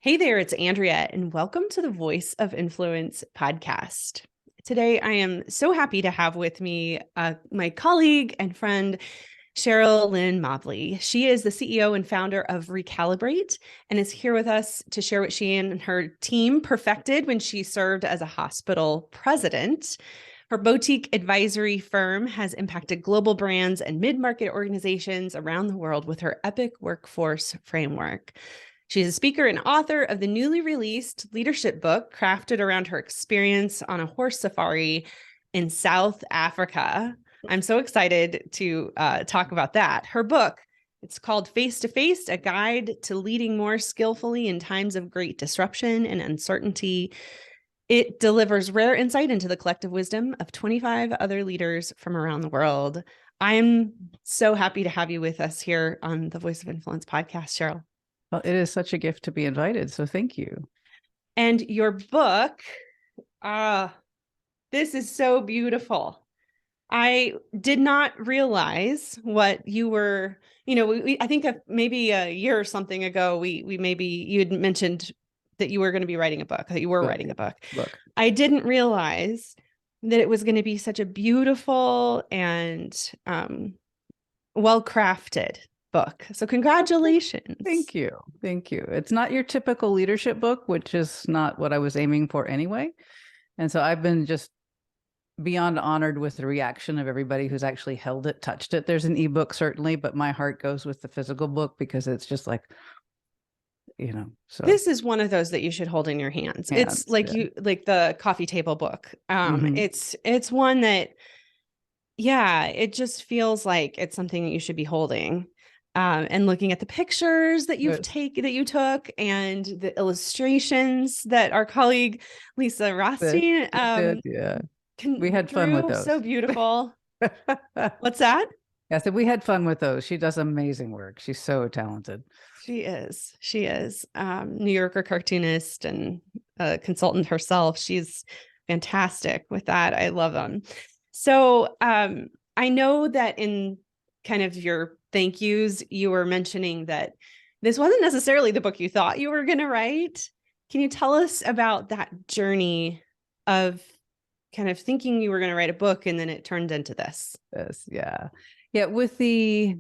Hey there, it's Andrea, and welcome to the Voice of Influence podcast. Today, I am so happy to have with me my colleague and friend, Cheryl Lynn Mobley. She is the CEO and founder of reCalibrate and is here with us to share what she and her team perfected when she served as a hospital president. Her boutique advisory firm has impacted global brands and mid-market organizations around the world with her Epic Workforce Framework. She's a speaker and author of the newly released leadership book crafted around her experience on a horse safari in South Africa. I'm so excited to talk about that. Her book, it's called Face to Face, A Guide to Leading More Skillfully in Times of Great Disruption and Uncertainty. It delivers rare insight into the collective wisdom of 25 other leaders from around the world. I'm so happy to have you with us here on the Voice of Influence podcast, Cheryl. Well, it is such a gift to be invited, so thank you. And your book, this is so beautiful. I did not realize what you were, I think maybe a year or something ago, you had mentioned that you were going to be writing a book, that you were writing a book. I didn't realize that it was going to be such a beautiful and well-crafted book. So congratulations. Thank you. Thank you. It's not your typical leadership book, which is not what I was aiming for anyway. And so I've been just beyond honored with the reaction of everybody who's actually held it, touched it. There's an ebook certainly, but my heart goes with the physical book because it's just like, so this is one of those that you should hold in your hands. It's like like the coffee table book. It's one that, it just feels like it's something that you should be holding. And looking at the pictures that you took and the illustrations that our colleague Lisa Rothstein we had fun with those. So beautiful. What's that? I said we had fun with those. She does amazing work. She's so talented. She is. New Yorker cartoonist and a consultant herself. She's fantastic with that. I love them. So I know that in kind of your thank yous, you were mentioning that this wasn't necessarily the book you thought you were going to write. Can you tell us about that journey of kind of thinking you were going to write a book and then it turned into this? Yes, yeah. With the,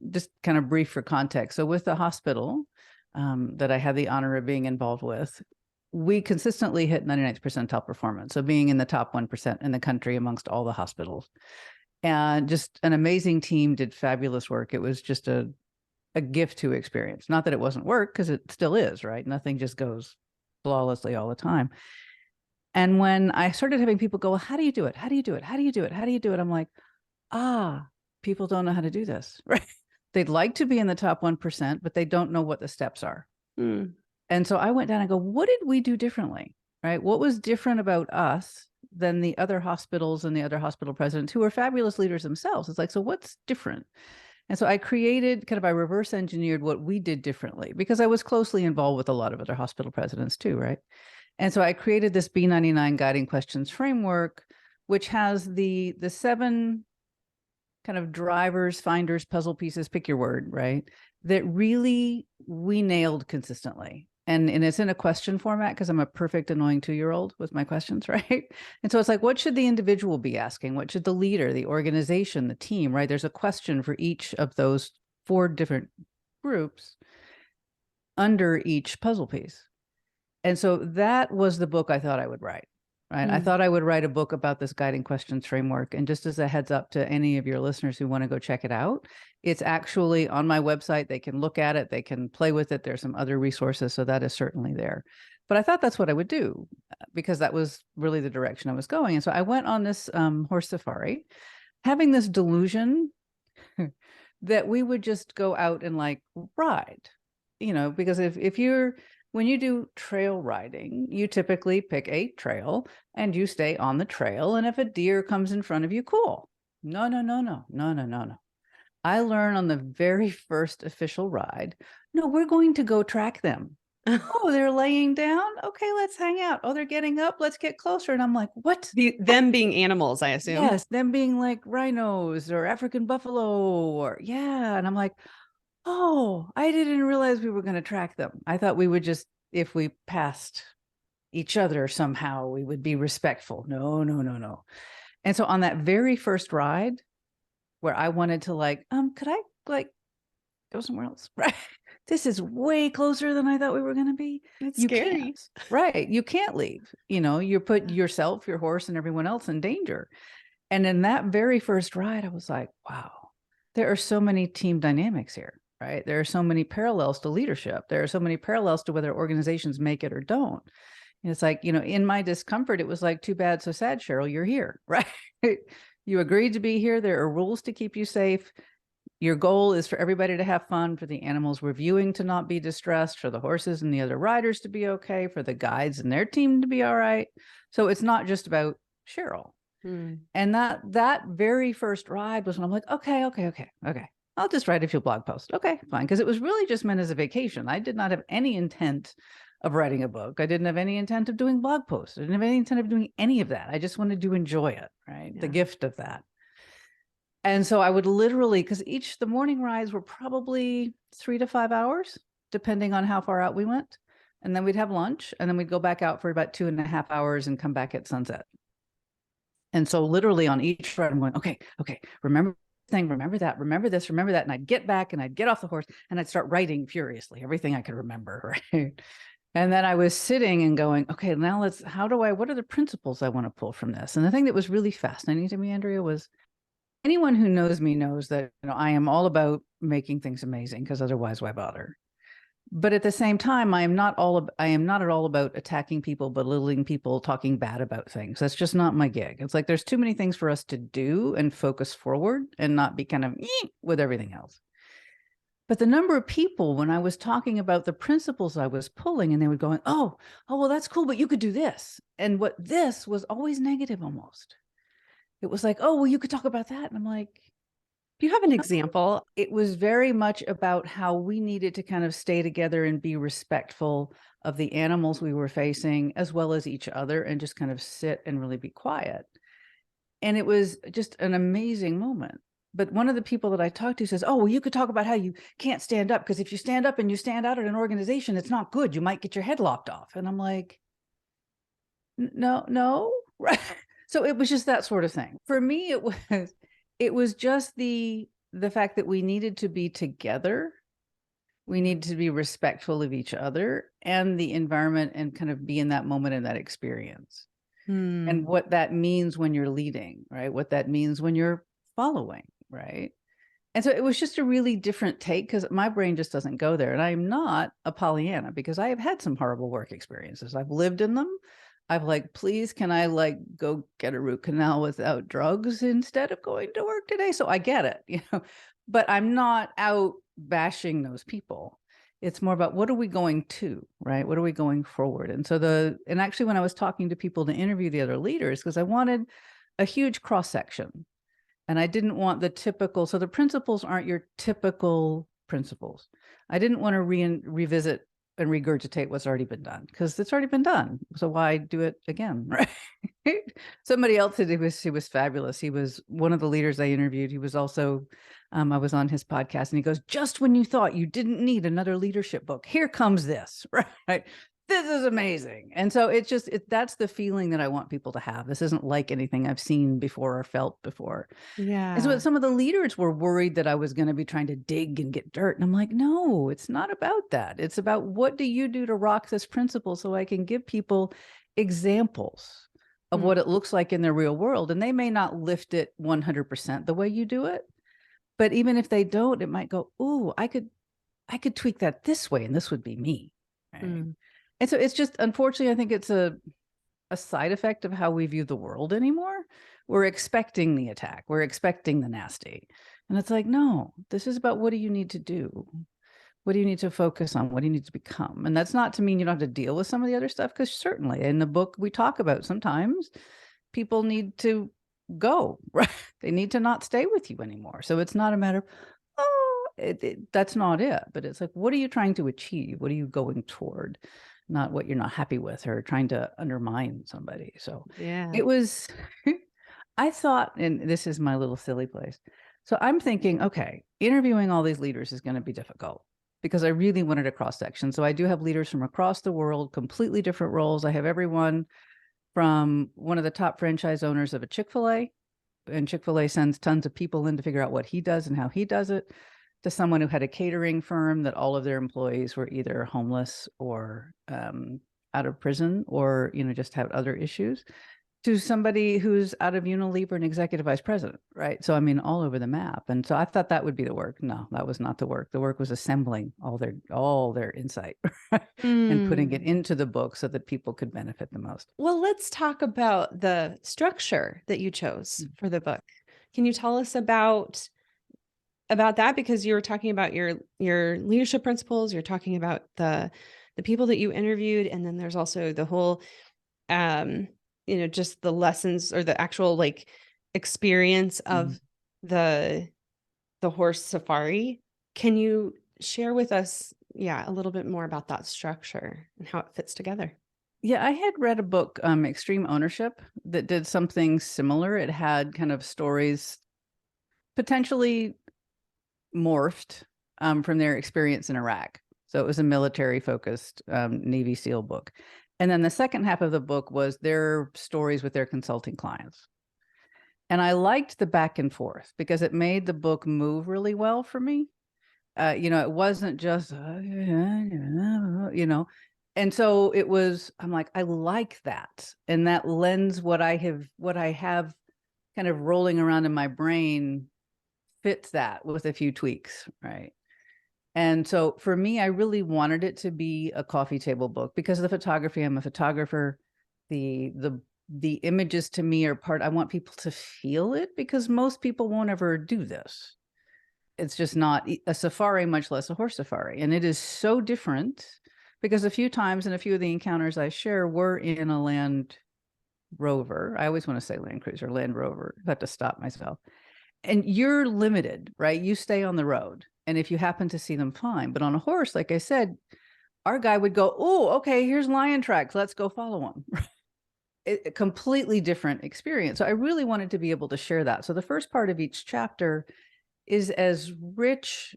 just kind of brief for context. So with the hospital that I had the honor of being involved with, we consistently hit 99th percentile performance. So being in the top 1% in the country amongst all the hospitals. And just an amazing team did fabulous work. It was just a gift to experience. Not that it wasn't work, because it still is, right? Nothing just goes flawlessly all the time. And when I started having people go, well, how do you do it? How do you do it? How do you do it? How do you do it? I'm like, people don't know how to do this, right? They'd like to be in the top 1%, but they don't know what the steps are. And so I went down and go, what did we do differently, right? What was different about us than the other hospitals and the other hospital presidents who are fabulous leaders themselves? It's like, so what's different? And so I I reverse engineered what we did differently because I was closely involved with a lot of other hospital presidents too, right? And so I created this B99 guiding questions framework, which has the 7 kind of drivers, finders, puzzle pieces, pick your word, right? That really we nailed consistently. And it's in a question format because I'm a perfect annoying 2-year-old with my questions, right? And so it's like, what should the individual be asking? What should the leader, the organization, the team, right? There's a question for each of those 4 different groups under each puzzle piece. And so that was the book I thought I would write, right? I thought I would write a book about this guiding questions framework. And just as a heads up to any of your listeners who want to go check it out, it's actually on my website. They can look at it. They can play with it. There's some other resources. So that is certainly there. But I thought that's what I would do because that was really the direction I was going. And so I went on this horse safari, having this delusion that we would just go out and like ride, because when you do trail riding, you typically pick a trail and you stay on the trail. And if a deer comes in front of you, cool. No. I learned on the very first official ride, no, we're going to go track them. Oh, they're laying down. Okay, let's hang out. Oh, they're getting up. Let's get closer. And I'm like, what? Them being animals, I assume. Yes, them being like rhinos or African buffalo And I'm like, oh, I didn't realize we were going to track them. I thought we would just if we passed each other somehow, we would be respectful. No, no, no, no. And so on that very first ride where I wanted to could I go somewhere else? Right. This is way closer than I thought we were going to be. It's You scary. can't, right. You can't leave, you put yourself, your horse, and everyone else in danger. And in that very first ride, I was like, wow, there are so many team dynamics here, right? There are so many parallels to leadership. There are so many parallels to whether organizations make it or don't. And it's like, in my discomfort, it was like, too bad, so sad, Cheryl, you're here, right? You agreed to be here. There are rules to keep you safe. Your goal is for everybody to have fun, for the animals we're viewing to not be distressed, for the horses and the other riders to be okay, for the guides and their team to be all right. So it's not just about Cheryl. And that very first ride was when I'm like, okay. I'll just write a few blog posts. Okay, fine. Because it was really just meant as a vacation. I did not have any intent of writing a book. I didn't have any intent of doing blog posts. I didn't have any intent of doing any of that. I just wanted to enjoy it, right? Yeah. The gift of that. And so I would literally, because the morning rides were probably 3 to 5 hours, depending on how far out we went. And then we'd have lunch, and then we'd go back out for about 2.5 hours and come back at sunset. And so literally on each ride, I'm going, okay, remember thing, remember that, remember this, remember that. And I'd get back and I'd get off the horse and I'd start writing furiously, everything I could remember, right? And then I was sitting and going, okay, now what are the principles I want to pull from this? And the thing that was really fascinating to me, Andrea, was anyone who knows me knows that I am all about making things amazing, because otherwise why bother? But at the same time, I am not at all about attacking people, belittling people, talking bad about things. That's just not my gig. It's like there's too many things for us to do and focus forward and not be kind of with everything else. But the number of people, when I was talking about the principles I was pulling, and they were going, oh, well, that's cool, but you could do this. And what this was always negative almost. It was like, oh, well, you could talk about that. And I'm like, do you have an example? It was very much about how we needed to kind of stay together and be respectful of the animals we were facing, as well as each other, and just kind of sit and really be quiet. And it was just an amazing moment. But one of the people that I talked to says, oh, well, you could talk about how you can't stand up, because if you stand up and you stand out at an organization, it's not good. You might get your head lopped off. And I'm like, no, right? So it was just that sort of thing. For me, it was just the fact that we needed to be together. We needed to be respectful of each other and the environment, and kind of be in that moment and that experience. And what that means when you're leading, right? What that means when you're following, right? And so it was just a really different take, because my brain just doesn't go there. And I'm not a Pollyanna, because I have had some horrible work experiences. I've lived in them. I've please, can I go get a root canal without drugs instead of going to work today? So I get it, but I'm not out bashing those people. It's more about, what are we going to, right? What are we going forward? And so and actually when I was talking to people to interview the other leaders, because I wanted a huge cross section, and I didn't want the typical, so the principles aren't your typical principles. I didn't want to revisit and regurgitate what's already been done, because it's already been done. So why do it again, right? Somebody else said he was fabulous. He was one of the leaders I interviewed. He was also, I was on his podcast, and he goes, just when you thought you didn't need another leadership book, here comes this, right? This is amazing. And so that's the feeling that I want people to have. This isn't like anything I've seen before or felt before. Yeah. And so some of the leaders were worried that I was going to be trying to dig and get dirt. And I'm like, no, it's not about that. It's about, what do you do to rock this principle, so I can give people examples of what it looks like in the real world. And they may not lift it 100% the way you do it, but even if they don't, it might go, ooh, I could tweak that this way, and this would be me. Right? And so it's just, unfortunately, I think it's a side effect of how we view the world anymore. We're expecting the attack. We're expecting the nasty. And it's like, no, this is about, what do you need to do? What do you need to focus on? What do you need to become? And that's not to mean you don't have to deal with some of the other stuff, because certainly in the book we talk about, sometimes people need to go, right? They need to not stay with you anymore. So it's not a matter of, that's not it. But it's like, what are you trying to achieve? What are you going toward? Not what you're not happy with, or trying to undermine somebody. So yeah, it was, I thought, and this is my little silly place. So I'm thinking, okay, interviewing all these leaders is going to be difficult. because I really wanted a cross section. So I do have leaders from across the world, completely different roles. I have everyone from one of the top franchise owners of a Chick-fil-A, and Chick-fil-A sends tons of people in to figure out what he does and how he does it, to someone who had a catering firm that all of their employees were either homeless or out of prison, or, you know, just have other issues, to somebody who's out of Unilever and executive vice president, right? So, I mean, all over the map. And so I thought that would be the work. No, that was not the work. The work was assembling all their insight and putting it into the book so that people could benefit the most. Well, let's talk about the structure that you chose for the book. Can you tell us about that? Because you were talking about your leadership principles, you're talking about the people that you interviewed, and then there's also the whole you know, just the lessons or the actual like experience of the horse safari. Can you share with us a little bit more about that structure and how it fits together? Yeah, I had read a book, Extreme Ownership, that did something similar. It had kind of stories potentially morphed from their experience in Iraq. So it was a military-focused Navy SEAL book. And then the second half of the book was their stories with their consulting clients. And I liked the back and forth because it made the book move really well for me. You know, it wasn't just, you know, and so it was, I'm like, I like that. And that lends what I have kind of rolling around in my brain fits that with a few tweaks, right? And so for me, I really wanted it to be a coffee table book because of the photography. I'm a photographer. The images to me are I want people to feel it, because most people won't ever do this. It's just not a safari, much less a horse safari. And it is so different because a few times in a few of the encounters I share were in a Land Rover. I always want to say Land Cruiser, Land Rover. I have to stop myself. And you're limited, right? You stay on the road. And if you happen to see them, fine. But on a horse, like I said, our guy would go, oh, okay, here's lion tracks. Let's go follow them. A completely different experience. So I really wanted to be able to share that. So the first part of each chapter is as rich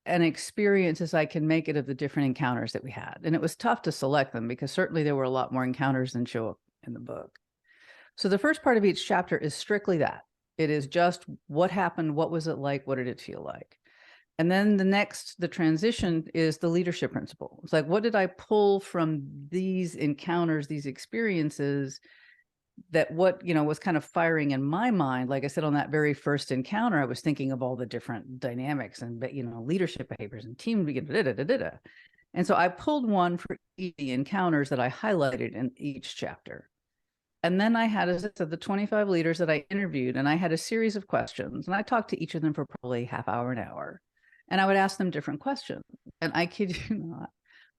an experience as I can make it of the different encounters that we had. And it was tough to select them because certainly there were a lot more encounters than show up in the book. So the first part of each chapter is strictly that. It is just what happened, what was it like, what did it feel like? And then the transition is the leadership principle. It's like, what did I pull from these encounters, these experiences, that what, you know, was kind of firing in my mind? Like I said, on that very first encounter, I was thinking of all the different dynamics and, you know, leadership behaviors and team. And so I pulled one for each of the encounters that I highlighted in each chapter. And then I had, as I said, the 25 leaders that I interviewed, and I had a series of questions, and I talked to each of them for probably half hour, an hour. And I would ask them different questions. And I kid you not,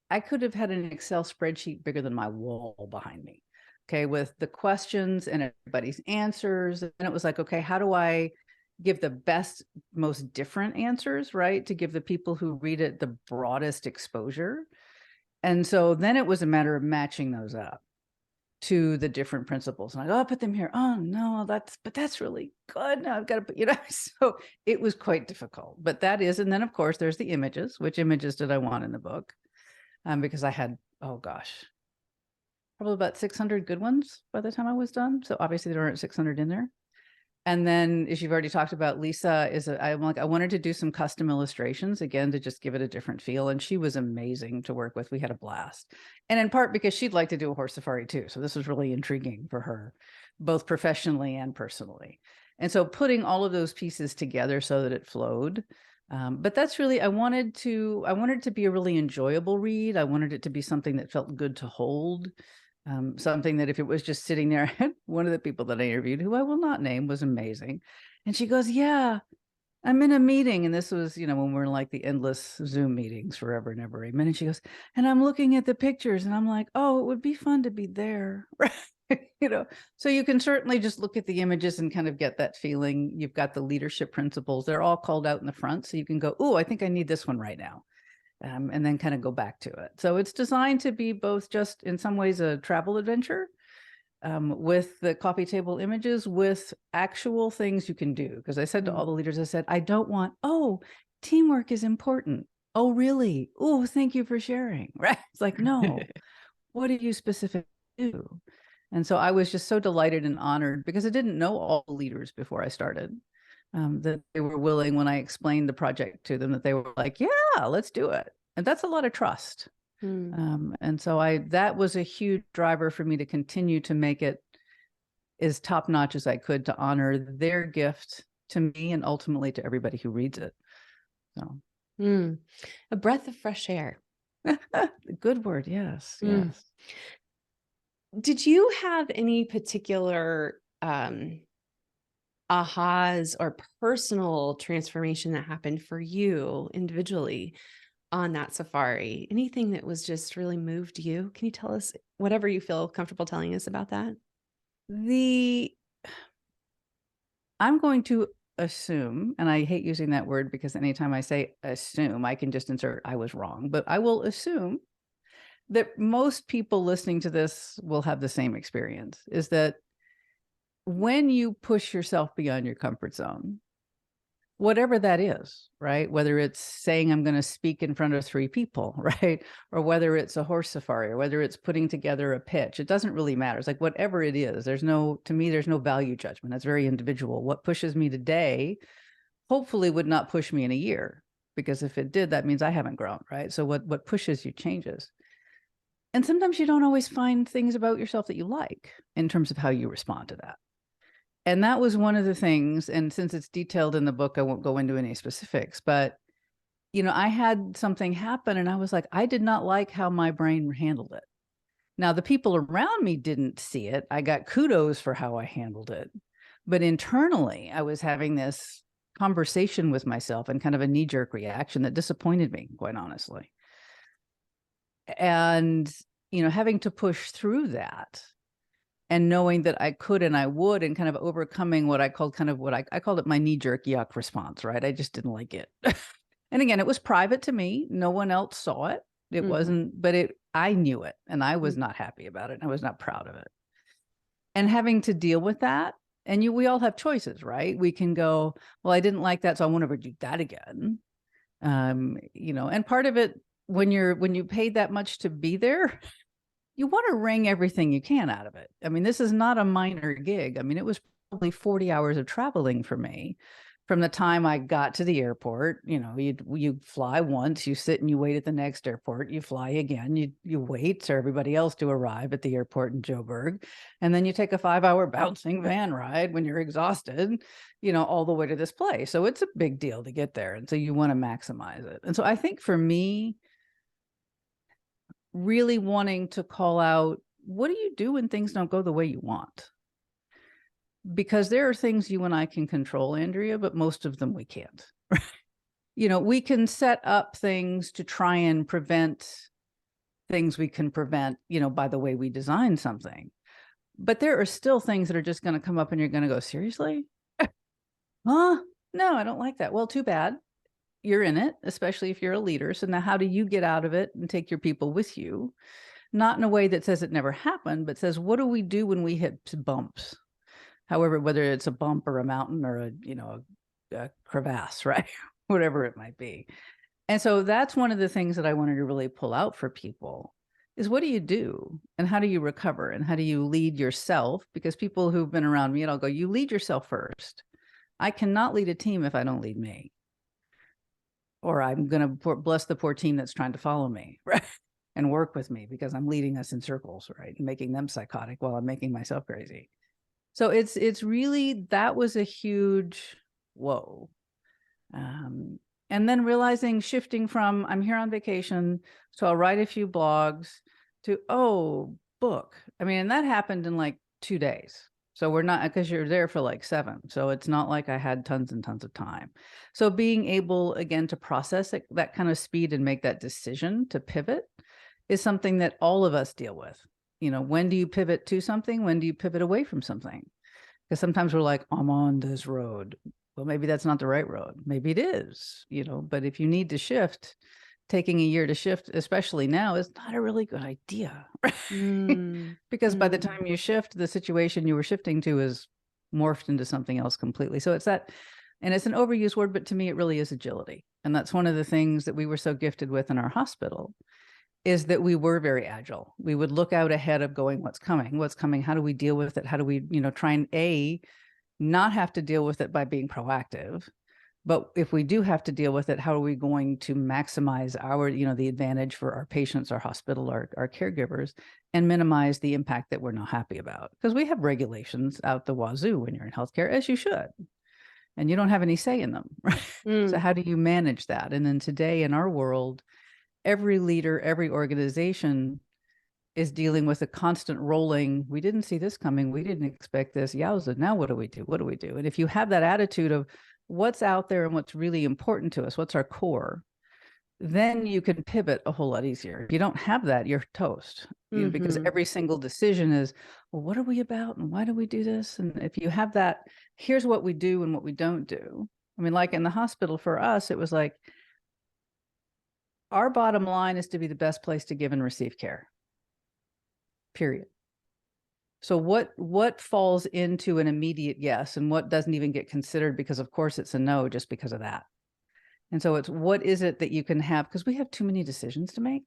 I could have had an Excel spreadsheet bigger than my wall behind me, okay, with the questions and everybody's answers. And it was like, okay, how do I give the best, most different answers, right, to give the people who read it the broadest exposure? And so then it was a matter of matching those up to the different principles. And I go, I'll put them here. Oh no, that's really good. Now I've got to put, you know, so it was quite difficult, but that is, and then of course there's the images. Which images did I want in the book? Because I had, oh gosh, probably about 600 good ones by the time I was done. So obviously there aren't 600 in there. And then, as you've already talked about, Lisa I wanted to do some custom illustrations again to just give it a different feel. And she was amazing to work with. We had a blast. And in part because she'd like to do a horse safari too. So this was really intriguing for her, both professionally and personally. And so putting all of those pieces together so that it flowed. But that's really, I wanted it to be a really enjoyable read. I wanted it to be something that felt good to hold. Something that if it was just sitting there, one of the people that I interviewed, who I will not name, was amazing. And she goes, yeah, I'm in a meeting. And this was, you know, when we're in like the endless Zoom meetings forever and ever. Amen. And she goes, and I'm looking at the pictures and I'm like, oh, it would be fun to be there. You know, so you can certainly just look at the images and kind of get that feeling. You've got the leadership principles. They're all called out in the front. So you can go, oh, I think I need this one right now. And then kind of go back to it. So it's designed to be both just in some ways a travel adventure with the coffee table images, with actual things you can do. Because I said to all the leaders, I said, I don't want, oh, teamwork is important. Oh, really? Oh, thank you for sharing. Right. It's like, no, what do you specifically do? And so I was just so delighted and honored because I didn't know all the leaders before I started, that they were willing, when I explained the project to them, that they were like, yeah, let's do it. And that's a lot of trust. And so that was a huge driver for me to continue to make it as top notch as I could, to honor their gift to me and ultimately to everybody who reads it. So a breath of fresh air. Good word. Yes. Mm. Yes. Did you have any particular ahas or personal transformation that happened for you individually on that safari? Anything that was just really moved you? Can you tell us whatever you feel comfortable telling us about that? I'm going to assume, and I hate using that word because anytime I say assume, I can just insert I was wrong, but I will assume that most people listening to this will have the same experience, is that when you push yourself beyond your comfort zone, whatever that is, right? Whether it's saying I'm going to speak in front of 3 people, right? Or whether it's a horse safari, or whether it's putting together a pitch, it doesn't really matter. It's like whatever it is, to me, there's no value judgment. That's very individual. What pushes me today hopefully would not push me in a year, because if it did, that means I haven't grown, right? So what pushes you changes. And sometimes you don't always find things about yourself that you like in terms of how you respond to that. And that was one of the things, and since it's detailed in the book, I won't go into any specifics, but, I had something happen and I was like, I did not like how my brain handled it. Now, the people around me didn't see it. I got kudos for how I handled it. But internally, I was having this conversation with myself and kind of a knee-jerk reaction that disappointed me, quite honestly. And, having to push through that, and knowing that I could and I would, and kind of overcoming what I called I called it my knee-jerk yuck response, right? I just didn't like it. And again, it was private to me. No one else saw it. It wasn't, but I knew it, and I was not happy about it. I was not proud of it. And having to deal with that, and we all have choices, right? We can go, well, I didn't like that, so I won't ever do that again. And part of it, when you paid that much to be there, you want to wring everything you can out of it. I mean, this is not a minor gig. I mean, it was probably 40 hours of traveling for me from the time I got to the airport. You fly once, you sit and you wait at the next airport, you fly again, you wait for everybody else to arrive at the airport in Joburg. And then you take a 5-hour bouncing van ride when you're exhausted, all the way to this place. So it's a big deal to get there. And so you want to maximize it. And so I think for me, really wanting to call out, what do you do when things don't go the way you want? Because there are things you and I can control, Andrea, but most of them we can't. We can set up things to try and prevent things we can prevent, by the way we design something. But there are still things that are just going to come up and you're going to go, seriously? Huh? No, I don't like that. Well, too bad. You're in it, especially if you're a leader. So now how do you get out of it and take your people with you? Not in a way that says it never happened, but says, what do we do when we hit bumps? However, whether it's a bump or a mountain or a crevasse, right? Whatever it might be. And so that's one of the things that I wanted to really pull out for people is, what do you do and how do you recover and how do you lead yourself? Because people who've been around me, and I'll go, you lead yourself first. I cannot lead a team if I don't lead me. Or I'm going to bless the poor team that's trying to follow me, right? And work with me because I'm leading us in circles, right? And making them psychotic while I'm making myself crazy. So it's really, that was a huge whoa. And then realizing, shifting from I'm here on vacation, so I'll write a few blogs, to, book. I mean, and that happened in like 2 days. So we're not, because you're there for like 7. So it's not like I had tons and tons of time. So being able, again, to process it, that kind of speed and make that decision to pivot is something that all of us deal with. When do you pivot to something? When do you pivot away from something? Because sometimes we're like, I'm on this road. Well, maybe that's not the right road. Maybe it is, but if you need to shift, taking a year to shift, especially now, is not a really good idea. Because by the time you shift, the situation you were shifting to is morphed into something else completely. So it's that, and it's an overused word, but to me, it really is agility. And that's one of the things that we were so gifted with in our hospital, is that we were very agile. We would look out ahead of going, what's coming? How do we deal with it? How do we, try and not have to deal with it by being proactive? But if we do have to deal with it, how are we going to maximize our, the advantage for our patients, our hospital, our caregivers, and minimize the impact that we're not happy about? Because we have regulations out the wazoo when you're in healthcare, as you should, and you don't have any say in them, right? So how do you manage that? And then today in our world, every leader, every organization is dealing with a constant rolling, we didn't see this coming, we didn't expect this, yowza, now what do we do? What do we do? And if you have that attitude of what's out there and what's really important to us, what's our core, then you can pivot a whole lot easier. If you don't have that, you're toast, because every single decision is, well, what are we about and why do we do this? And if you have that, here's what we do and what we don't do. I mean, like in the hospital for us, it was like, our bottom line is to be the best place to give and receive care, period. So what falls into an immediate yes and what doesn't even get considered because of course it's a no just because of that. And so it's, what is it that you can have? Because we have too many decisions to make.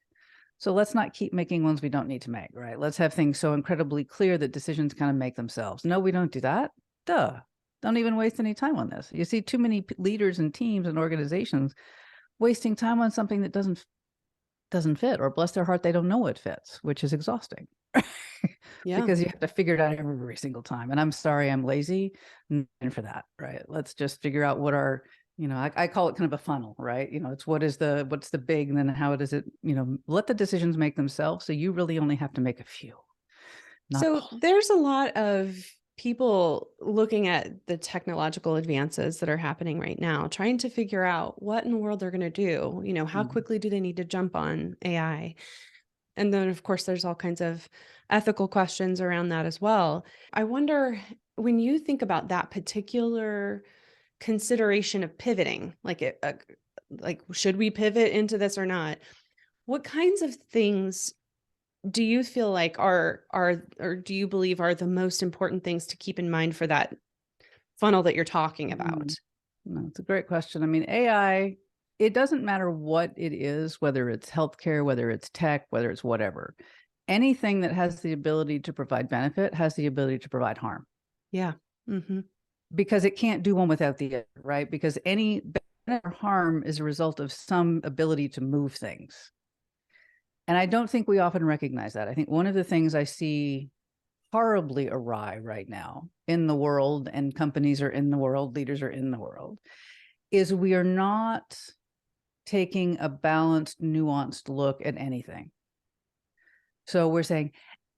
So let's not keep making ones we don't need to make, right? Let's have things so incredibly clear that decisions kind of make themselves. No, we don't do that. Duh. Don't even waste any time on this. You see too many leaders and teams and organizations wasting time on something that doesn't fit, or bless their heart, they don't know it fits, which is exhausting. Yeah. Because you have to figure it out every single time. And I'm sorry, I'm lazy for that, right? Let's just figure out what our, I call it kind of a funnel, right? It's what's the big, and then how does it, let the decisions make themselves. So you really only have to make a few. So there's a lot of people looking at the technological advances that are happening right now, trying to figure out what in the world they're going to do. How quickly do they need to jump on AI? And then, of course, there's all kinds of ethical questions around that as well. I wonder, when you think about that particular consideration of pivoting, like should we pivot into this or not? What kinds of things do you feel like are or do you believe are the most important things to keep in mind for that funnel that you're talking about? No, it's a great question. I mean, AI, it doesn't matter what it is, whether it's healthcare, whether it's tech, whether it's whatever. Anything that has the ability to provide benefit has the ability to provide harm. Yeah. Because it can't do one without the other, right? Because any benefit or harm is a result of some ability to move things. And I don't think we often recognize that. I think one of the things I see horribly awry right now in the world, and companies are in the world, leaders are in the world, is we are not taking a balanced, nuanced look at anything. So we're saying,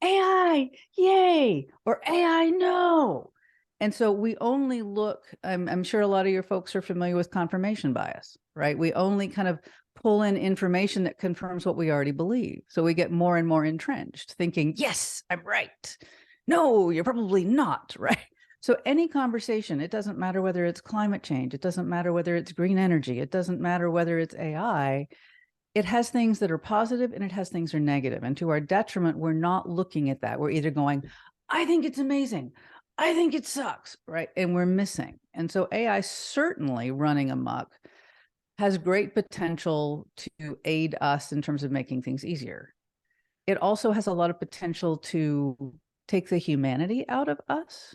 AI, yay, or AI, no. And so we only look, I'm sure a lot of your folks are familiar with confirmation bias, right? We only kind of pull in information that confirms what we already believe. So we get more and more entrenched, thinking, yes, I'm right. No, you're probably not, right? So any conversation, it doesn't matter whether it's climate change, it doesn't matter whether it's green energy, it doesn't matter whether it's AI, it has things that are positive and it has things that are negative. And to our detriment, we're not looking at that. We're either going, I think it's amazing, I think it sucks, right? And we're missing. And so AI certainly running amok has great potential to aid us in terms of making things easier. It also has a lot of potential to take the humanity out of us.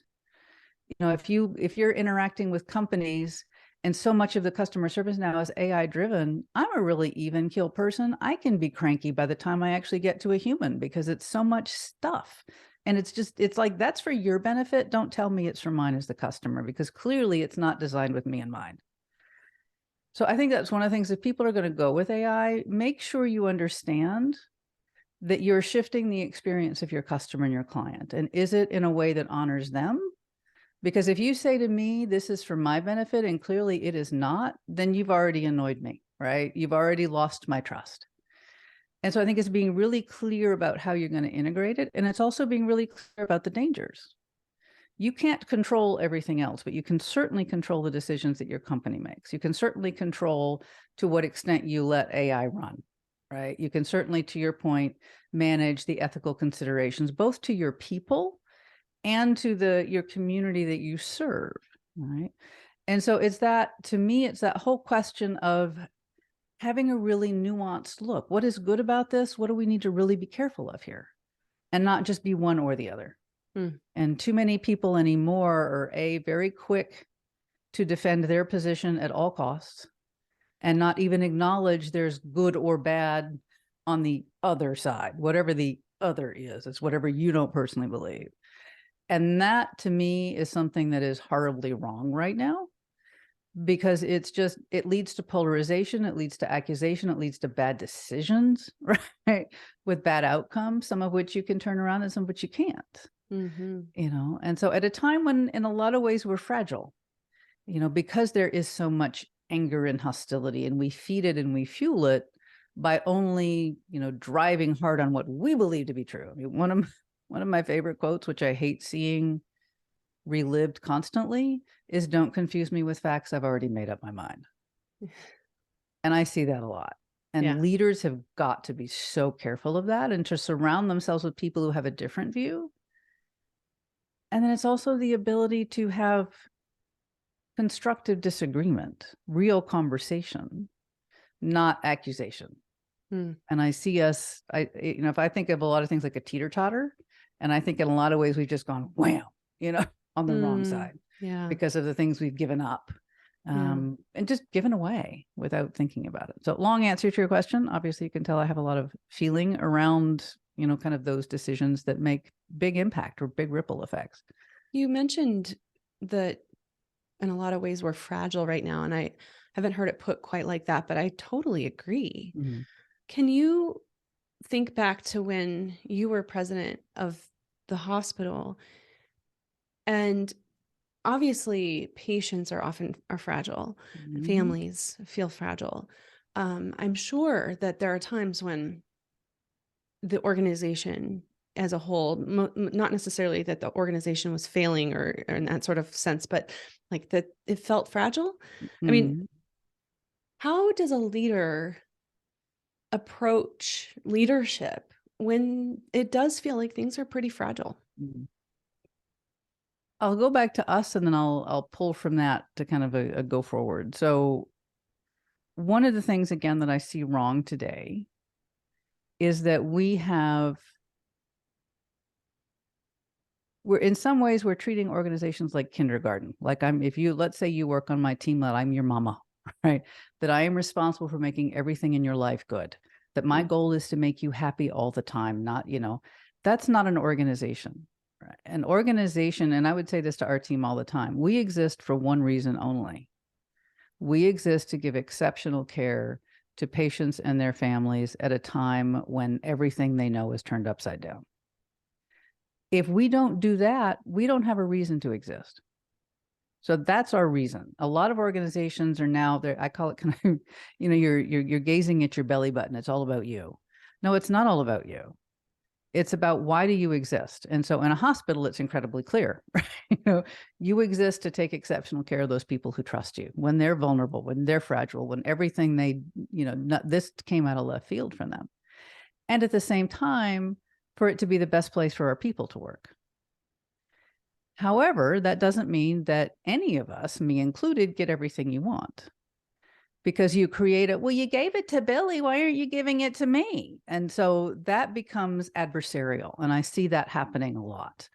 If you're interacting with companies and so much of the customer service now is AI driven, I'm a really even keel person. I can be cranky by the time I actually get to a human because it's so much stuff. And it's like, that's for your benefit. Don't tell me it's for mine as the customer, because clearly it's not designed with me in mind. So I think that's one of the things, if people are going to go with AI, make sure you understand that you're shifting the experience of your customer and your client. And is it in a way that honors them? Because if you say to me, this is for my benefit, and clearly it is not, then you've already annoyed me, right? You've already lost my trust. And so I think it's being really clear about how you're going to integrate it. And it's also being really clear about the dangers. You can't control everything else, but you can certainly control the decisions that your company makes. You can certainly control to what extent you let AI run, right? You can certainly, to your point, manage the ethical considerations, both to your people and to your community that you serve, right? And so it's that, to me, it's that whole question of having a really nuanced look. What is good about this? What do we need to really be careful of here? And not just be one or the other. And too many people anymore are very quick to defend their position at all costs and not even acknowledge there's good or bad on the other side, whatever the other is. It's whatever you don't personally believe. And that to me is something that is horribly wrong right now, because it leads to polarization, it leads to accusation, it leads to bad decisions, right? With bad outcomes, some of which you can turn around and some of which you can't. And so at a time when in a lot of ways we're fragile, because there is so much anger and hostility, and we feed it and we fuel it by only, driving hard on what we believe to be true. I mean, one of my favorite quotes, which I hate seeing relived constantly, is "Don't confuse me with facts. I've already made up my mind." And I see that a lot. And leaders have got to be so careful of that and to surround themselves with people who have a different view. And then it's also the ability to have constructive disagreement, real conversation, not accusation. And I see us, if I think of a lot of things like a teeter-totter, and I think in a lot of ways we've just gone wham, on the wrong side because of the things we've given up and just given away without thinking about it. So long answer to your question. Obviously, you can tell I have a lot of feeling around, kind of those decisions that make big impact or big ripple effects. You mentioned that in a lot of ways we're fragile right now, and I haven't heard it put quite like that, but I totally agree. Can you think back to when you were president of the hospital? And obviously patients are often fragile. Families feel fragile. I'm sure that there are times when the organization as a whole, not necessarily that the organization was failing or in that sort of sense, but like that it felt fragile. I mean, how does a leader approach leadership when it does feel like things are pretty fragile? I'll go back to us, and then I'll pull from that to kind of a go forward. So one of the things, again, that I see wrong today is that we're in some ways, we're treating organizations like kindergarten. Like let's say you work on my team, that I'm your mama, right? That I am responsible for making everything in your life good. That my goal is to make you happy all the time. Not, that's not an organization. Right? An organization, and I would say this to our team all the time, we exist for one reason only. We exist to give exceptional care to patients and their families at a time when everything they know is turned upside down. If we don't do that, we don't have a reason to exist. So that's our reason. A lot of organizations are now there. I call it kind of, you're gazing at your belly button. It's all about you. No, it's not all about you. It's about why do you exist? And so in a hospital, it's incredibly clear. Right? You exist to take exceptional care of those people who trust you when they're vulnerable, when they're fragile, when everything this came out of left field from them. And at the same time, for it to be the best place for our people to work. However, that doesn't mean that any of us, me included, get everything you want. Because you create it, well, you gave it to Billy, why aren't you giving it to me? And so that becomes adversarial. And I see that happening a lot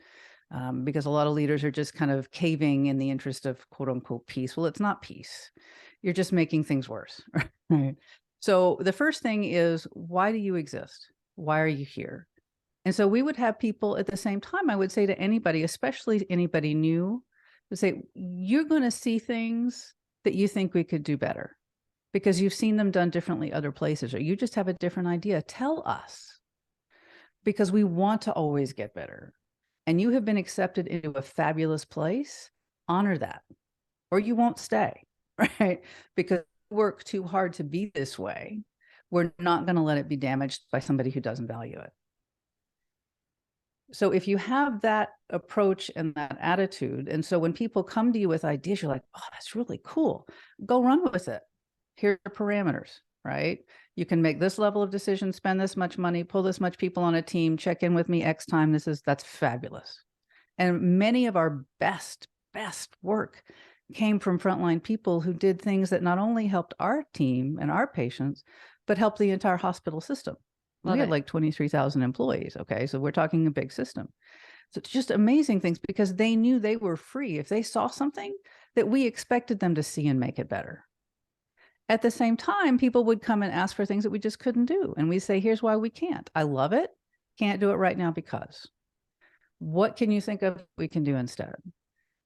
because a lot of leaders are just kind of caving in the interest of quote unquote peace. Well, it's not peace. You're just making things worse. Right? So the first thing is, why do you exist? Why are you here? And so we would have people at the same time, I would say to anybody, especially anybody new, would say, you're going to see things that you think we could do better because you've seen them done differently other places, or you just have a different idea. Tell us, because we want to always get better. And you have been accepted into a fabulous place. Honor that, or you won't stay, right? Because we work too hard to be this way. We're not going to let it be damaged by somebody who doesn't value it. So if you have that approach and that attitude, and so when people come to you with ideas, you're like, oh, that's really cool. Go run with it. Here are parameters, right? You can make this level of decision, spend this much money, pull this much people on a team, check in with me X time. That's fabulous. And many of our best work came from frontline people who did things that not only helped our team and our patients, but helped the entire hospital system. We had like 23,000 employees. Okay. So we're talking a big system. So it's just amazing things because they knew they were free. If they saw something that we expected them to see and make it better. At the same time, people would come and ask for things that we just couldn't do. And we say, here's why we can't. I love it. Can't do it right now because. What can you think of we can do instead?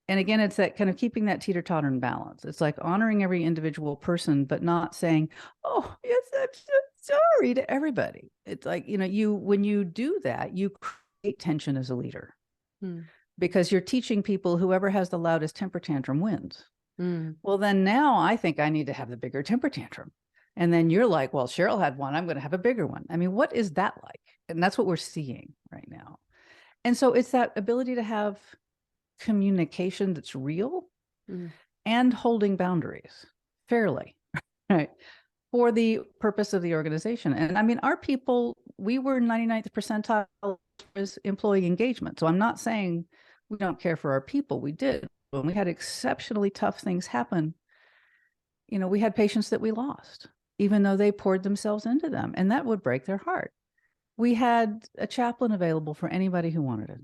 And again, it's that kind of keeping that teeter-totter in balance. It's like honoring every individual person, but not saying, oh, yes, I'm so sorry to everybody. It's like, when you do that, you create tension as a leader because you're teaching people whoever has the loudest temper tantrum wins. Well, then now I think I need to have the bigger temper tantrum. And then you're like, well, Cheryl had one. I'm going to have a bigger one. I mean, what is that like? And that's what we're seeing right now. And so it's that ability to have communication that's real and holding boundaries fairly, right? For the purpose of the organization. And I mean, our people, we were 99th percentile as employee engagement. So I'm not saying we don't care for our people. We did. When we had exceptionally tough things happen, we had patients that we lost, even though they poured themselves into them, and that would break their heart. We had a chaplain available for anybody who wanted it.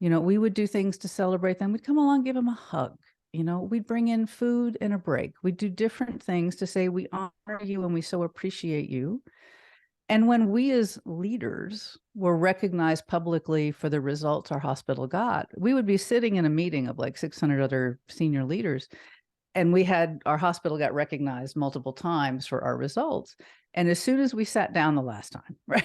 We would do things to celebrate them. We'd come along, give them a hug. We'd bring in food and a break. We'd do different things to say we honor you and we so appreciate you. And when we as leaders were recognized publicly for the results our hospital got, we would be sitting in a meeting of like 600 other senior leaders. And our hospital got recognized multiple times for our results. And as soon as we sat down the last time, right,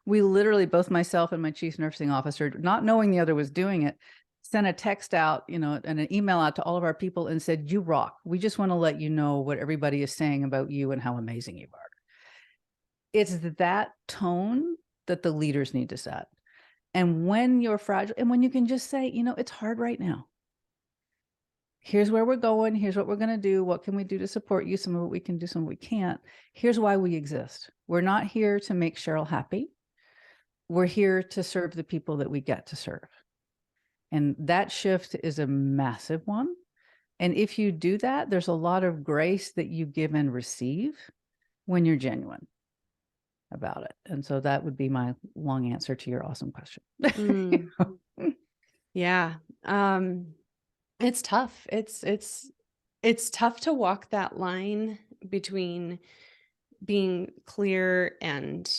we literally, both myself and my chief nursing officer, not knowing the other was doing it, sent a text out, and an email out to all of our people and said, you rock. We just want to let you know what everybody is saying about you and how amazing you are. It's that tone that the leaders need to set. And when you're fragile and when you can just say, it's hard right now. Here's where we're going. Here's what we're going to do. What can we do to support you? Some of it we can do, some of it we can't. Here's why we exist. We're not here to make Cheryl happy. We're here to serve the people that we get to serve. And that shift is a massive one. And if you do that, there's a lot of grace that you give and receive when you're genuine about it. And so that would be my long answer to your awesome question. Yeah. It's tough. It's tough to walk that line between being clear and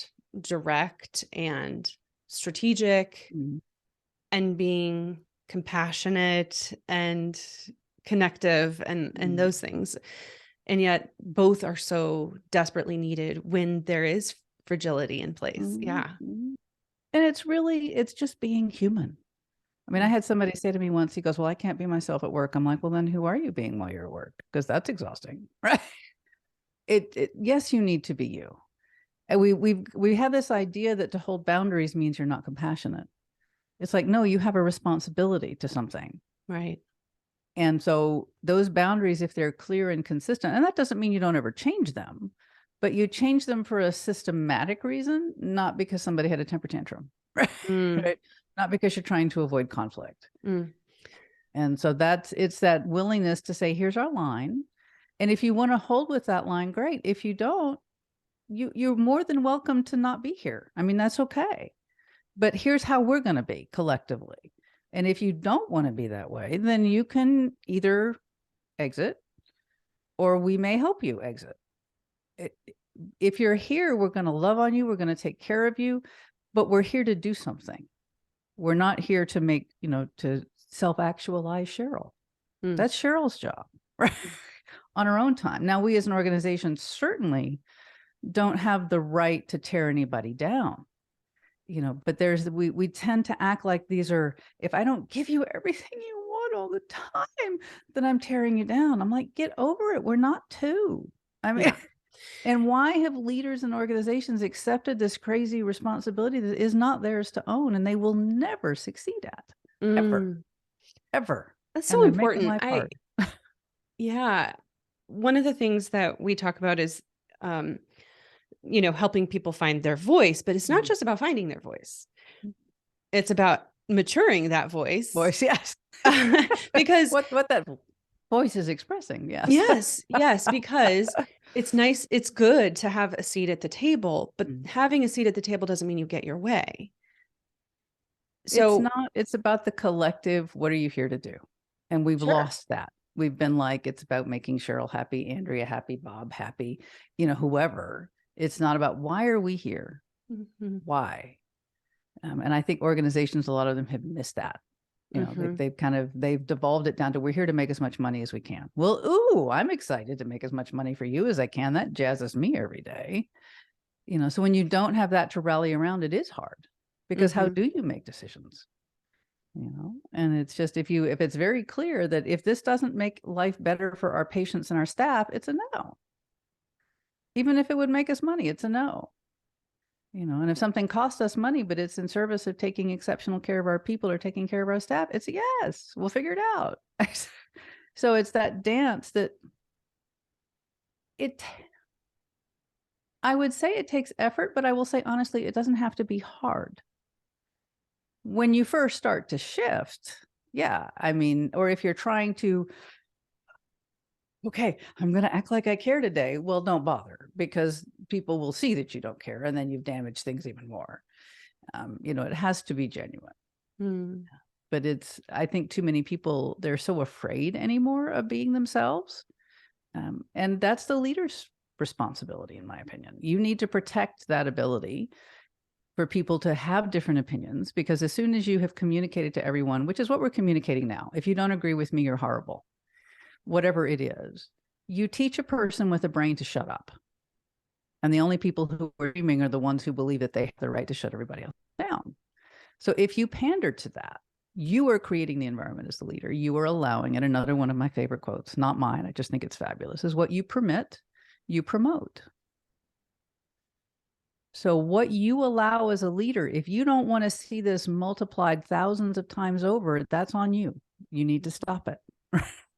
direct and strategic and being compassionate and connective and those things. And yet both are so desperately needed when there is fragility in place. Yeah. And it's just being human. I mean, I had somebody say to me once, he goes, well, I can't be myself at work. I'm like, well, then who are you being while you're at work? Because that's exhausting, right? Yes, you need to be you. And we have this idea that to hold boundaries means you're not compassionate. It's like, no, you have a responsibility to something. Right. And so those boundaries, if they're clear and consistent, and that doesn't mean you don't ever change them, but you change them for a systematic reason, not because somebody had a temper tantrum, right? Right? Not because you're trying to avoid conflict. And so it's that willingness to say, here's our line. And if you want to hold with that line, great. If you don't, you're more than welcome to not be here. I mean, that's okay. But here's how we're going to be collectively. And if you don't want to be that way, then you can either exit or we may help you exit. If you're here, we're going to love on you. We're going to take care of you, but we're here to do something. We're not here to make, to self-actualize Cheryl. That's Cheryl's job, right? On her own time. Now, we as an organization certainly don't have the right to tear anybody down, but we tend to act like these are, if I don't give you everything you want all the time, then I'm tearing you down. I'm like, get over it. We're not two. I mean, and why have leaders and organizations accepted this crazy responsibility that is not theirs to own and they will never succeed at? Ever. That's so important. Yeah. One of the things that we talk about is, helping people find their voice, but it's not just about finding their voice. It's about maturing that voice. Yes. Because what that Voice is expressing. Yes. Yes, yes, because it's nice, it's good to have a seat at the table, but having a seat at the table doesn't mean you get your way. It's So not, it's about the collective. What are you here to do? And we've sure. lost that. We've been like, it's about making Cheryl happy, Andrea happy, Bob happy, whoever. It's not about why are we here? Mhm. Why? And I think organizations, a lot of them have missed that. They've devolved it down to, we're here to make as much money as we can. Well, ooh, I'm excited to make as much money for you as I can. That jazzes me every day. So when you don't have that to rally around, it is hard, because how do you make decisions? And it's just, if it's very clear that if this doesn't make life better for our patients and our staff, it's a no. Even if it would make us money, it's a no. And if something costs us money, but it's in service of taking exceptional care of our people or taking care of our staff, it's a yes, we'll figure it out. So it's that dance that I would say it takes effort, but I will say, honestly, it doesn't have to be hard. When you first start to shift, yeah, or if you're trying to, okay, I'm going to act like I care today. Well, don't bother, because people will see that you don't care, and then you've damaged things even more. It has to be genuine. But I think too many people, they're so afraid anymore of being themselves. And that's the leader's responsibility, in my opinion. You need to protect that ability for people to have different opinions, because as soon as you have communicated to everyone, which is what we're communicating now, if you don't agree with me, you're horrible. Whatever it is, you teach a person with a brain to shut up. And the only people who are dreaming are the ones who believe that they have the right to shut everybody else down. So if you pander to that, you are creating the environment as the leader. You are allowing, and another one of my favorite quotes, not mine, I just think it's fabulous, is what you permit, you promote. So what you allow as a leader, if you don't want to see this multiplied thousands of times over, that's on you. You need to stop it.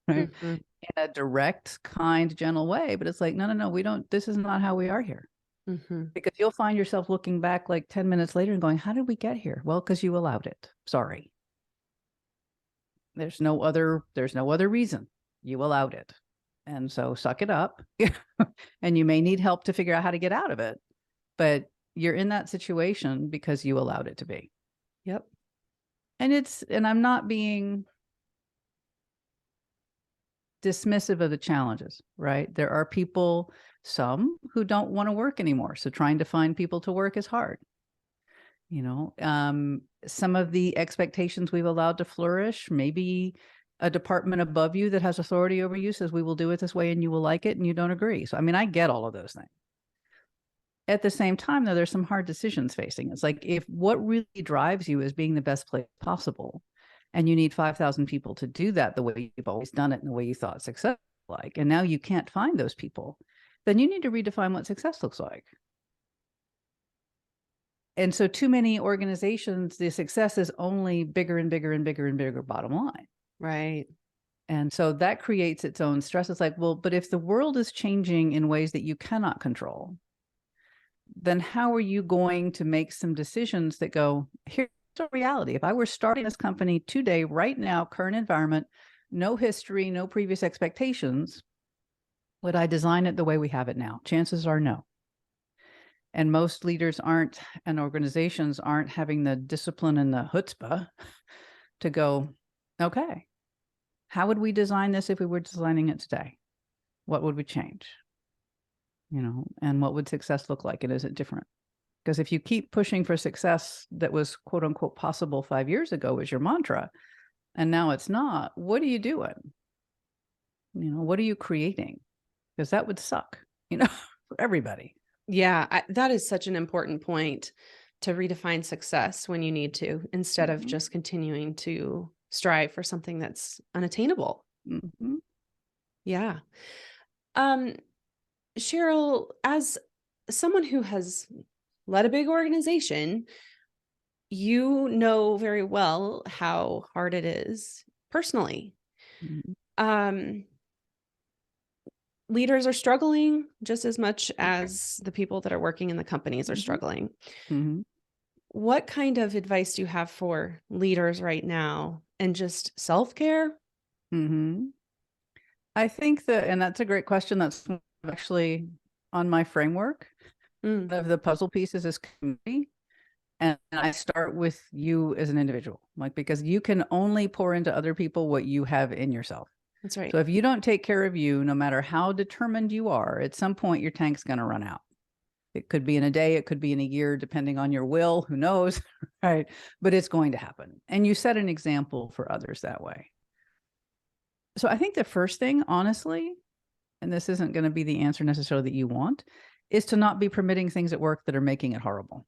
Right? In a direct, kind, gentle way. But it's like, no, we don't, this is not how we are here. Because you'll find yourself looking back like 10 minutes later and going, how did we get here? Well, because you allowed it. Sorry. There's no other reason. You allowed it. And so suck it up. And you may need help to figure out how to get out of it. But you're in that situation because you allowed it to be. Yep. And I'm not being dismissive of the challenges, right? There are people, some who don't want to work anymore. So trying to find people to work is hard. Some of the expectations we've allowed to flourish, maybe a department above you that has authority over you says, we will do it this way and you will like it, and you don't agree. So, I get all of those things. At the same time, though, there's some hard decisions facing. It's like, if what really drives you is being the best place possible, and you need 5,000 people to do that the way you've always done it and the way you thought success was like, and now you can't find those people, then you need to redefine what success looks like. And so too many organizations, the success is only bigger and bigger and bigger and bigger bottom line. Right. And so that creates its own stress. It's like, well, but if the world is changing in ways that you cannot control, then how are you going to make some decisions that go, here's a reality. If I were starting this company today, right now, current environment, no history, no previous expectations, would I design it the way we have it now? Chances are no. And most leaders aren't, and organizations aren't having the discipline and the chutzpah to go, okay, how would we design this if we were designing it today? What would we change? And what would success look like? And is it different? Because if you keep pushing for success that was quote unquote possible 5 years ago was your mantra, and now it's not, what are you doing? What are you creating? Because that would suck, for everybody. Yeah, that is such an important point, to redefine success when you need to, instead of just continuing to strive for something that's unattainable. Yeah. Cheryl, as someone who has led a big organization, you know very well how hard it is personally. Leaders are struggling just as much as the people that are working in the companies are struggling. What kind of advice do you have for leaders right now, and just self-care? I think that, and that's a great question. That's actually on my framework. Mm, One of the puzzle pieces is community. And I start with you as an individual, like, because you can only pour into other people what you have in yourself. that's right. So if you don't take care of you, no matter how determined you are, at some point your tank's going to run out. It could be in a day, it could be in a year, depending on your will, who knows, right? But it's going to happen. And you set an example for others that way. So I think the first thing, honestly, and this isn't going to be the answer necessarily that you want, is to not be permitting things at work that are making it horrible.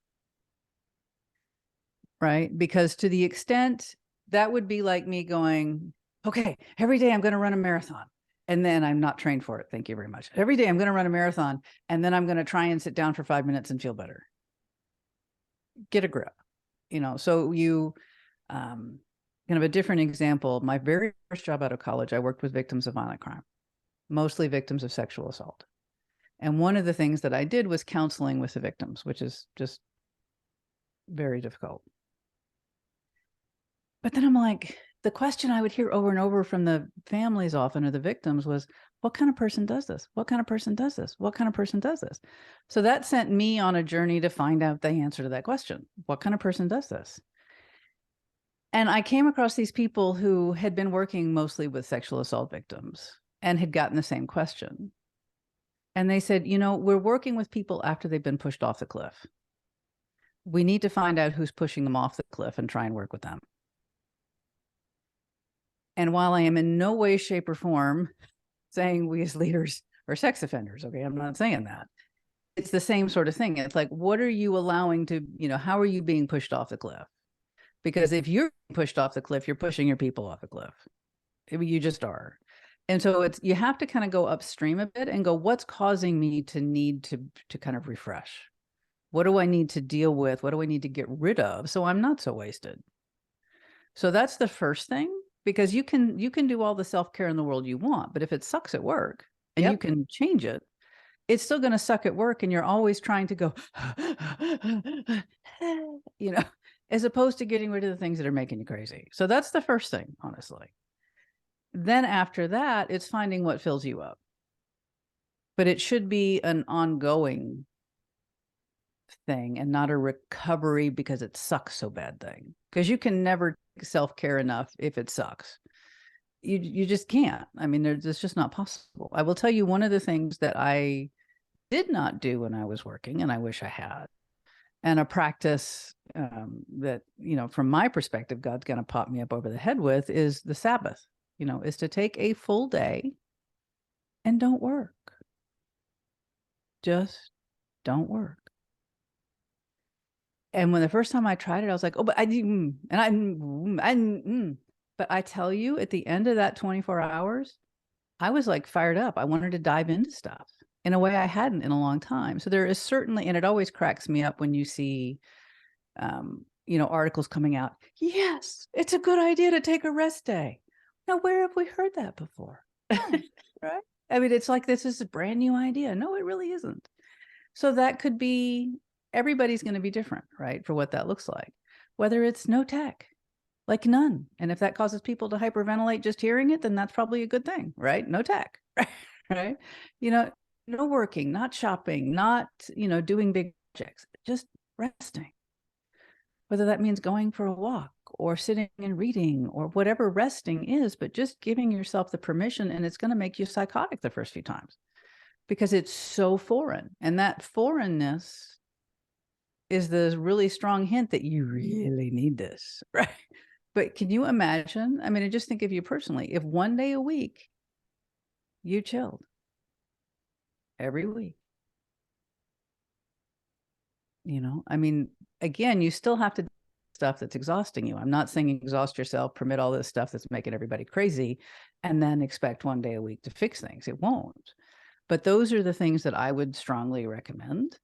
Right? Because to the extent that would be like me going, okay, every day I'm going to run a marathon. And then I'm not trained for it. Thank you very much. Every day I'm going to run a marathon. And then I'm going to try and sit down for 5 minutes and feel better. Get a grip. So you, kind of a different example. My very first job out of college, I worked with victims of violent crime, mostly victims of sexual assault. And one of the things that I did was counseling with the victims, which is just very difficult. But then I'm like, the question I would hear over and over from the families often, or the victims, was, what kind of person does this? What kind of person does this? What kind of person does this? So that sent me on a journey to find out the answer to that question. What kind of person does this? And I came across these people who had been working mostly with sexual assault victims and had gotten the same question. And they said, we're working with people after they've been pushed off the cliff. We need to find out who's pushing them off the cliff and try and work with them. And while I am in no way, shape, or form saying we as leaders are sex offenders, okay, I'm not saying that. It's the same sort of thing. It's like, what are you allowing to, how are you being pushed off the cliff? Because if you're pushed off the cliff, you're pushing your people off the cliff. You just are. And so you have to kind of go upstream a bit and go, what's causing me to need to kind of refresh? What do I need to deal with? What do I need to get rid of so I'm not so wasted? So that's the first thing, because you can do all the self-care in the world you want, but if it sucks at work and you can change it, it's still going to suck at work, and you're always trying to go, as opposed to getting rid of the things that are making you crazy. So that's the first thing, honestly. Then after that, it's finding what fills you up. But it should be an ongoing thing and not a recovery because it sucks so bad thing. Because you can never self-care enough if it sucks. You just can't. I mean, it's just not possible. I will tell you, one of the things that I did not do when I was working, and I wish I had, and a practice that, from my perspective, God's going to pop me up over the head with, is the Sabbath, is to take a full day and don't work. Just don't work. And when the first time I tried it, I was like, oh, but but I tell you, at the end of that 24 hours, I was like fired up. I wanted to dive into stuff in a way I hadn't in a long time. So there is certainly, and it always cracks me up when you see, articles coming out. Yes, it's a good idea to take a rest day. Now, where have we heard that before? Right? I mean, it's like, this is a brand new idea. No, it really isn't. So that could be, everybody's going to be different, right? For what that looks like, whether it's no tech, like none. And if that causes people to hyperventilate just hearing it, then that's probably a good thing, right? No tech, right? No working, not shopping, not, doing big projects, just resting. Whether that means going for a walk or sitting and reading or whatever resting is, but just giving yourself the permission. And it's going to make you psychotic the first few times because it's so foreign. And that foreignness is the really strong hint that you really need this, right? But can you imagine? I mean, I just think of you personally. If one day a week you chilled every week, I mean, again, you still have to do stuff that's exhausting you. I'm not saying exhaust yourself, permit all this stuff that's making everybody crazy, and then expect one day a week to fix things. It won't. But those are the things that I would strongly recommend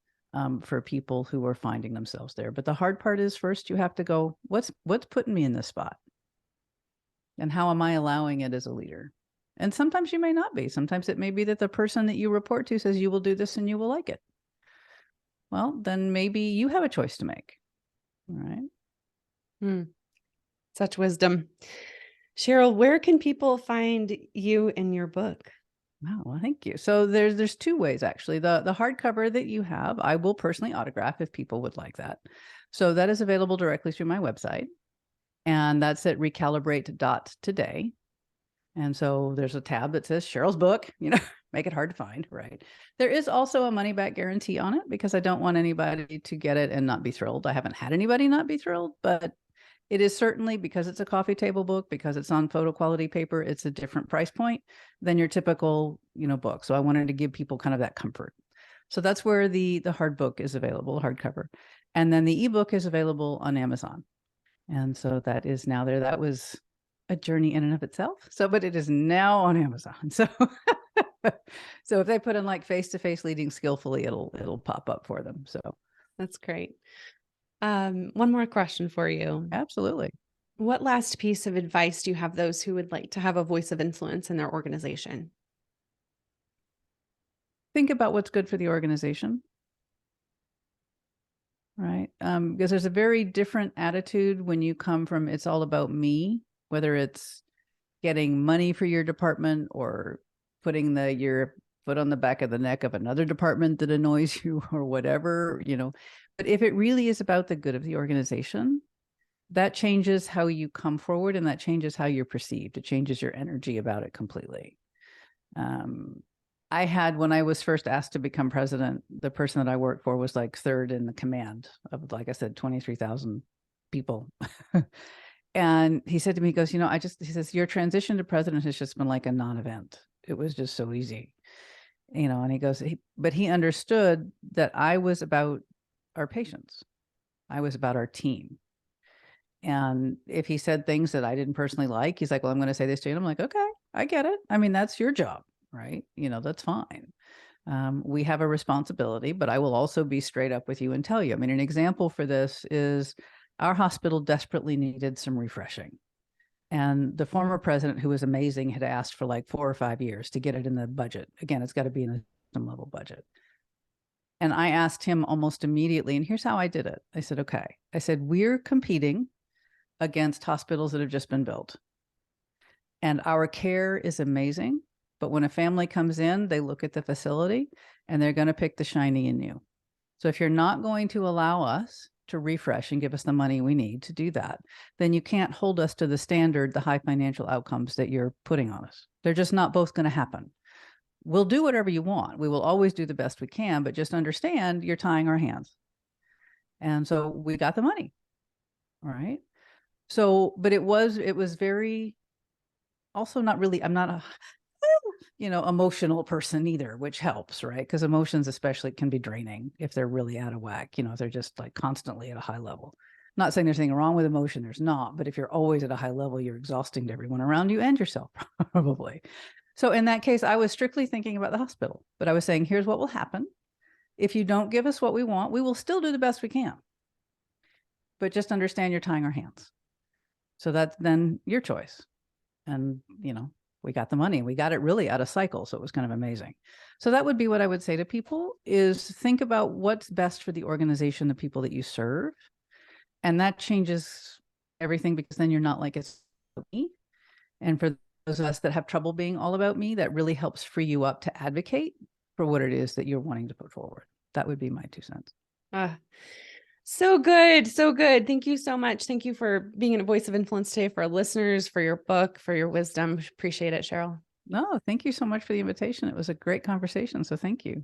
for people who are finding themselves there. But the hard part is, first you have to go, what's putting me in this spot? And how am I allowing it as a leader? And sometimes you may not be. Sometimes it may be that the person that you report to says you will do this and you will like it. Well, then maybe you have a choice to make. All right. Such wisdom. Cheryl, where can people find you in your book? Wow, well, thank you. So there's two ways actually. The hardcover that you have, I will personally autograph if people would like that. So that is available directly through my website, and that's at recalibrate.today. And so there's a tab that says Cheryl's book, make it hard to find, right? There is also a money back guarantee on it because I don't want anybody to get it and not be thrilled. I haven't had anybody not be thrilled, but it is certainly, because it's a coffee table book, because it's on photo quality paper, it's a different price point than your typical, book. So I wanted to give people kind of that comfort. So that's where the hard book is available, hardcover. And then the ebook is available on Amazon. And so that is now there. That was a journey in and of itself. So, but it is now on Amazon. So, so if they put in like face-to-face leading skillfully, it'll pop up for them. So that's great. One more question for you. Absolutely. What last piece of advice do you have those who would like to have a voice of influence in their organization? Think about what's good for the organization. Right. Because there's a very different attitude when you come from it's all about me, whether it's getting money for your department or putting your foot on the back of the neck of another department that annoys you or whatever, But if it really is about the good of the organization, that changes how you come forward and that changes how you're perceived. It changes your energy about it completely. I had, when I was first asked to become president, the person that I worked for was like third in the command of, like I said, 23,000 people. And he said to me, he goes, he says, your transition to president has just been like a non-event. It was just so easy, and he goes, but he understood that I was about our patients. I was about our team. And if he said things that I didn't personally like, he's like, well, I'm going to say this to you. And I'm like, okay, I get it. I mean, that's your job, right? That's fine. We have a responsibility, but I will also be straight up with you and tell you. I mean, an example for this is our hospital desperately needed some refreshing. And the former president, who was amazing, had asked for like 4 or 5 years to get it in the budget. Again, it's got to be in a system level budget. And I asked him almost immediately, and here's how I did it. I said, okay. I said, we're competing against hospitals that have just been built. And our care is amazing. But when a family comes in, they look at the facility and they're going to pick the shiny and new. So if you're not going to allow us to refresh and give us the money we need to do that, then you can't hold us to the standard, the high financial outcomes that you're putting on us. They're just not both going to happen. We'll do whatever you want. We will always do the best we can, but just understand you're tying our hands. And so we got the money. All right. So, but it was very, also not really, I'm not a, emotional person either, which helps, right? Because emotions especially can be draining if they're really out of whack, if they're just like constantly at a high level. I'm not saying there's anything wrong with emotion, there's not, but if you're always at a high level, you're exhausting to everyone around you and yourself, probably. So in that case, I was strictly thinking about the hospital, but I was saying, here's what will happen. If you don't give us what we want, we will still do the best we can. But just understand you're tying our hands. So that's then your choice. And, we got the money. We got it really out of cycle. So it was kind of amazing. So that would be what I would say to people is think about what's best for the organization, the people that you serve. And that changes everything because then you're not like, it's me. And for those of us that have trouble being all about me, that really helps free you up to advocate for what it is that you're wanting to put forward. That would be my 2 cents. So good. So good. Thank you so much. Thank you for being a voice of influence today for our listeners, for your book, for your wisdom. Appreciate it, Cheryl. No, thank you so much for the invitation. It was a great conversation. So thank you.